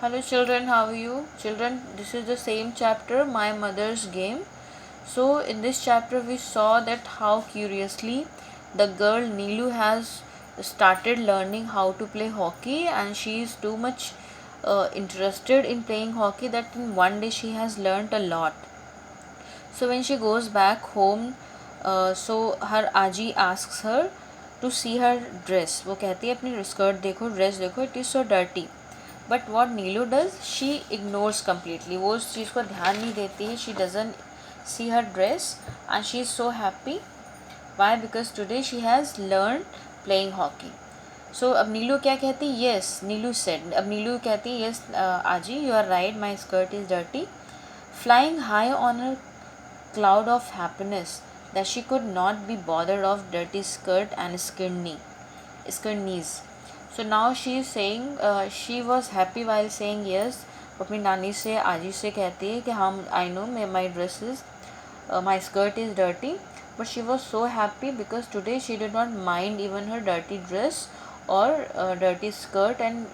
Hello children, how are you? Children, this is the same chapter, My Mother's Game. So in this chapter we saw that how curiously the girl Neelu has started learning how to play hockey, and she is too much interested in playing hockey that in one day she has learned a lot. So when she goes back home, so her Aji asks her to see her dress. वो कहती है अपनी skirt देखो, dress देखो, it is so dirty. But what Neelu does, she ignores completely. वो उस चीज़ को ध्यान नहीं देती है. She doesn't see her dress and she is so happy. Why? Because today she has learned playing hockey. So अब नीलू क्या कहती? Yes, नीलू said. अब नीलू कहती yes, आजी, you are right. My skirt is dirty. Flying high on her cloud of happiness that she could not be bothered of dirty skirt and skinned knees. So now she is saying she was happy while saying yes. अपनी नानी से आजी से कहती है कि हम I know my dress is my skirt is dirty, but she was so happy because today she did not mind even her dirty dress or dirty skirt and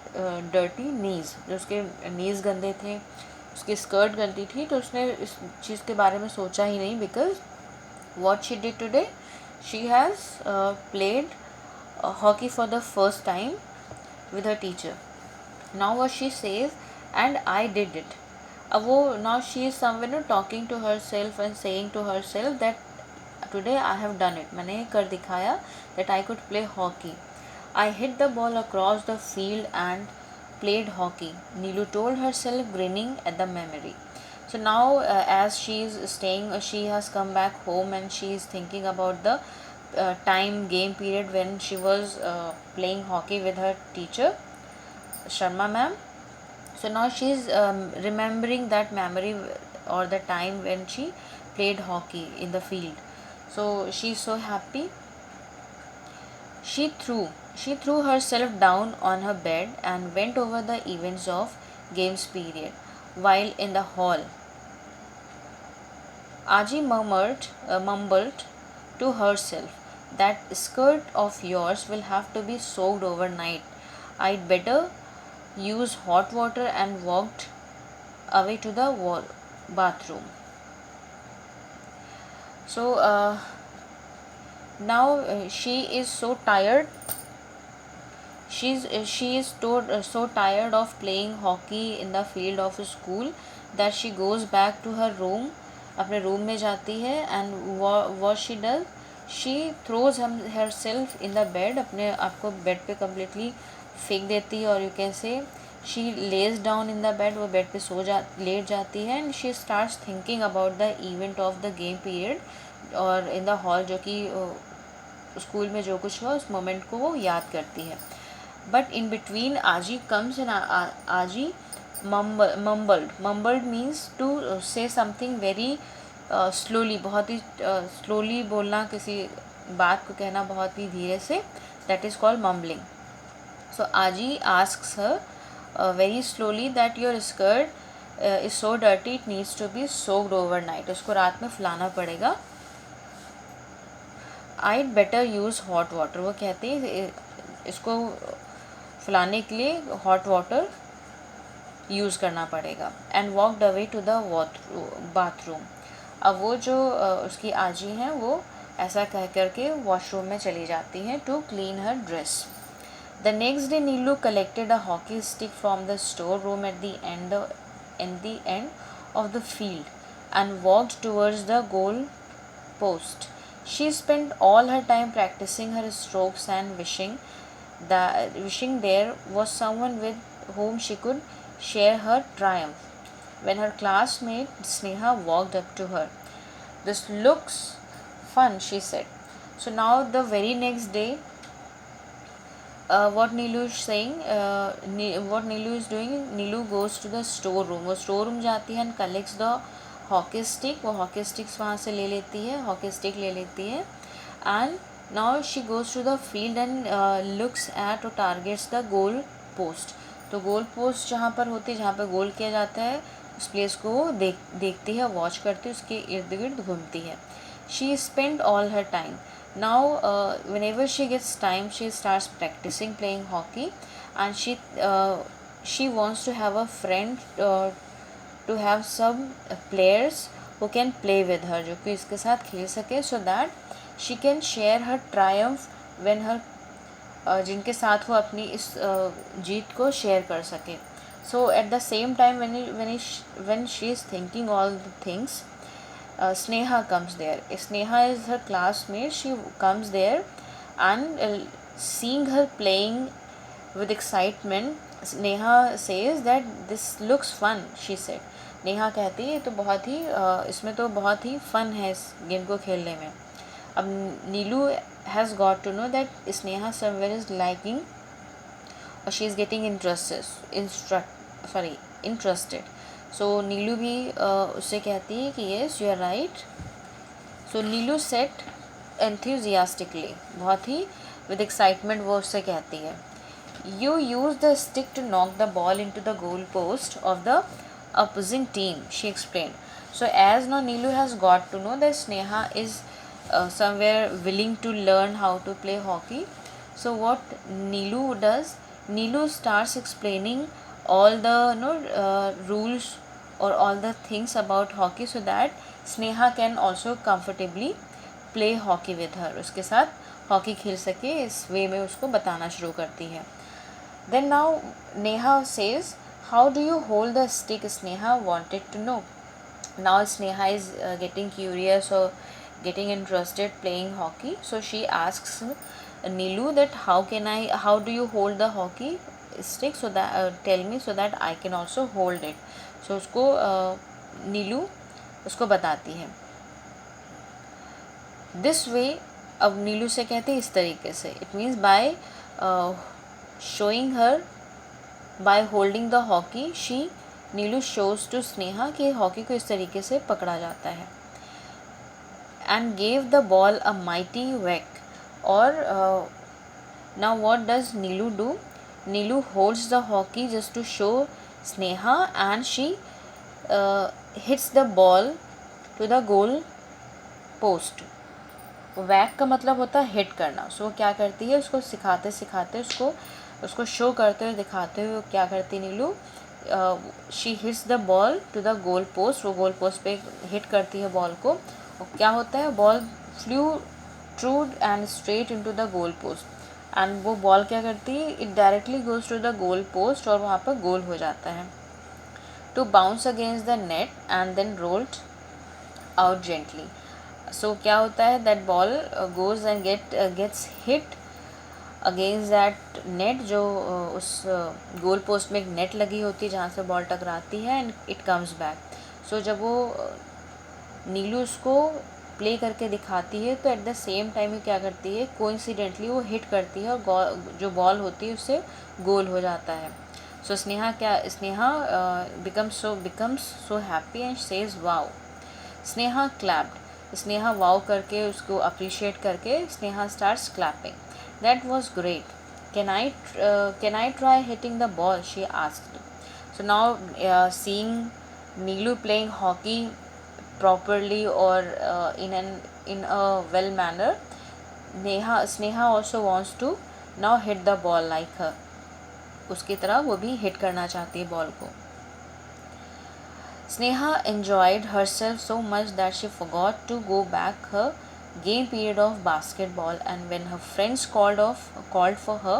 dirty knees. जो उसके knees गंदे थे, उसकी skirt गंदी थी, तो उसने इस चीज़ के बारे में सोचा ही नहीं. Because what she did today, she has played hockey for the first time with her teacher. Now what she says, and I did it. अब वो now she is somewhere talking to herself and saying to herself that today I have done it. मैंने कर दिखाया that I could play hockey. I hit the ball across the field and played hockey. Neelu told herself, grinning at the memory. So now, as she is staying, she has come back home and she is thinking about the time game period when she was playing hockey with her teacher, Sharma ma'am. So now she is remembering that memory or the time when she played hockey in the field. So she is so happy. She threw herself down on her bed and went over the events of games period. While in the hall, Aji mumbled to herself, that skirt of yours will have to be soaked overnight. I'd better use hot water, and walked away to the bathroom. So now she is so tired. She is so tired of playing hockey in the field of school that she goes back to her room. अपने room में जाती है and what she does, she throws herself in the bed. अपने आप को bed पे completely फेंक देती है, और you can say she lays down in the bed. वो बेड पे लेट जाती है and she starts thinking about the event of the game period और in the hall, जो कि स्कूल में जो कुछ हुआ उस मोमेंट को वो याद करती है. But in between, Aji comes and Aji mumbled means to say something very slowly. बहुत ही slowly बोलना, किसी बात को कहना बहुत ही धीरे से, that is called mumbling. So Aji asks her very slowly that your skirt is so dirty, it needs to be soaked overnight. उसको रात में फुलाना पड़ेगा. I'd better use hot water. वो कहती है इसको फुलाने के लिए हॉट वाटर यूज़ करना पड़ेगा. And walked away to the bathroom. अब वो जो उसकी आजी हैं वो ऐसा कह करके वॉशरूम में चली जाती हैं to clean her dress. The next day Neelu collected a hockey stick from the store room at the end of the field and walked towards the goal post. She spent all her time practicing her strokes and wishing there was someone with whom she could share her triumph. When her classmate Sneha walked up to her, "This looks fun," she said. So now the very next day, what Neelu is saying, what Neelu is doing, Neelu goes to the store room. वो store room जाती है and collects the hockey stick. वो hockey sticks वहाँ से ले लेती है, hockey stick ले लेती है. And now she goes to the field and looks at or targets the goal post. तो गोल पोस्ट जहाँ पर होती है, जहाँ पर गोल किया जाता है, उस प्लेस को वो देखती है, वॉच करती है, उसके इर्द गिर्द घूमती है. She spent all her time. Now whenever she gets time, she starts practicing playing hockey, and she she wants to have a friend, to have some players who can play with her, जो कि इसके साथ खेल सके, so that she can share her triumph when her जिनके साथ वो अपनी इस जीत को शेयर कर सके. So at the same time when she is thinking all the things, Sneha comes there. Sneha is her classmate. She comes there and seeing her playing with excitement, Sneha says that this looks fun. She said. Neha कहती है तो बहुत ही इसमें तो बहुत ही fun है इस game को खेलने में. अब Neelu has got to know that Sneha somewhere is liking और she is getting interested. So Neelu भी उससे कहती है कि yes you are right. So Neelu set enthusiastically, बहुत ही विद एक्साइटमेंट वो उससे कहती है. You use the stick to knock the ball into the goal post of the opposing team, she explained. So as now Neelu has got to know that Sneha is somewhere willing to learn how to play hockey. So what Neelu does, Neelu starts explaining all the rules or all the things about hockey so that Sneha can also comfortably play hockey with her. उसके साथ hockey खेल सके, इस वे में उसको बताना शुरू करती है. Then now Neha says, how do you hold the stick? Sneha wanted to know. Now Sneha is getting curious or getting interested playing hockey. So she asks Neelu that how do you hold the hockey stick, so that tell me so that I can also hold it. So उसको नीलू उसको बताती है. This way, अब नीलू से कहते हैं इस तरीके से. It means by showing her, by holding the hockey, Neelu shows to Sneha कि हॉकी को इस तरीके से पकड़ा जाता है. And gave the ball a mighty whack. और now what does Neelu do? Neelu holds the hockey just to show Sneha and she hits the ball to the goal post. वैक का मतलब होता है हिट करना. सो वो क्या करती है, उसको सिखाते सिखाते उसको शो करते हुए दिखाते हुए क्या करती Neelu, she hits the ball to the goal post. वो गोल पोस्ट पे हिट करती है बॉल को, और क्या होता है, ball flew true and straight into the goal post. And वो बॉल क्या करती है, it directly goes to the goal post और वहाँ पर गोल हो जाता है. To bounce against the net and then rolled out gently. So क्या होता है, that ball goes and gets hit against that net, जो उस गोल पोस्ट में एक नेट लगी होती है जहाँ से बॉल टकराती है, एंड इट कम्स बैक. सो जब वो नीलू उसको प्ले करके दिखाती है तो एट द सेम टाइम वो क्या करती है, कोइंसिडेंटली वो हिट करती है और जो बॉल होती है उससे गोल हो जाता है. So Sneha becomes so happy and says wow. Sneha clapped. Sneha wow करके उसको अप्रिशिएट करके Sneha starts clapping. That was great. Can I try hitting the ball? She asked. So now seeing Neelu playing hockey properly or in a well manner, Sneha also wants to now hit the ball like her. उसकी तरह वो भी hit करना चाहती है ball को. Sneha enjoyed herself so much that she forgot to go back her game period of basketball, and when her friends called for her,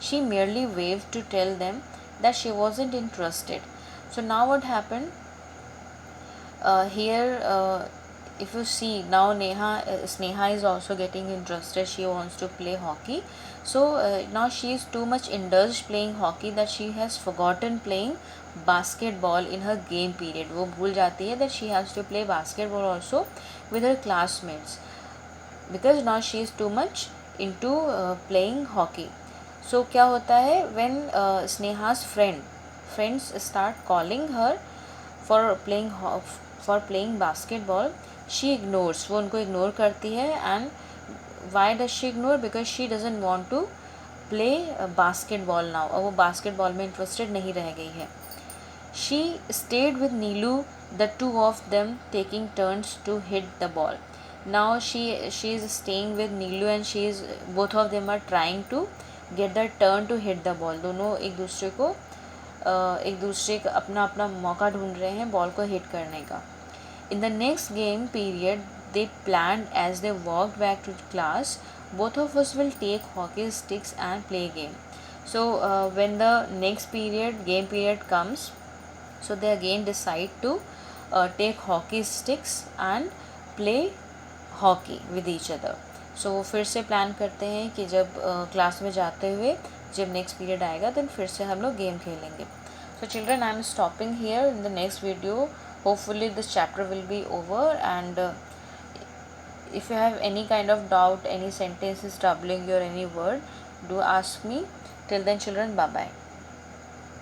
she merely waved to tell them that she wasn't interested. So now what happened here, if you see now Sneha is also getting interested. She wants to play hockey. So now she is too much indulged playing hockey that she has forgotten playing basketball in her game period. वो भूल जाती है that she has to play basketball also with her classmates, because now she is too much into playing hockey. So क्या होता है, when Sneha's friends start calling her for playing basketball, she ignores. वो उनको ignore करती है. And why does she ignore? Because she doesn't want to play basketball now. और वो basketball में interested नहीं रह गई है. She stayed with Neelu, the two of them taking turns to hit the ball. Now she is staying with Neelu and both of them are trying to get the turn to hit the ball. दोनों एक दूसरे को एक दूसरे का अपना अपना मौका ढूंढ रहे हैं बॉल को हिट करने का. In the next game period, they planned as they walked back to class, both of us will take hockey sticks and play a game. So when the next game period comes, so they again decide to take hockey sticks and play hockey with each other. So फिर से plan करते हैं कि जब class में जाते हुए जब नेक्स्ट पीरियड आएगा then फिर से हम लोग गेम खेलेंगे. So children, I am stopping here. In the next video, hopefully this chapter will be over, and if you have any kind of doubt, any sentence is troubling you or any word, do ask me. Till then children, bye bye.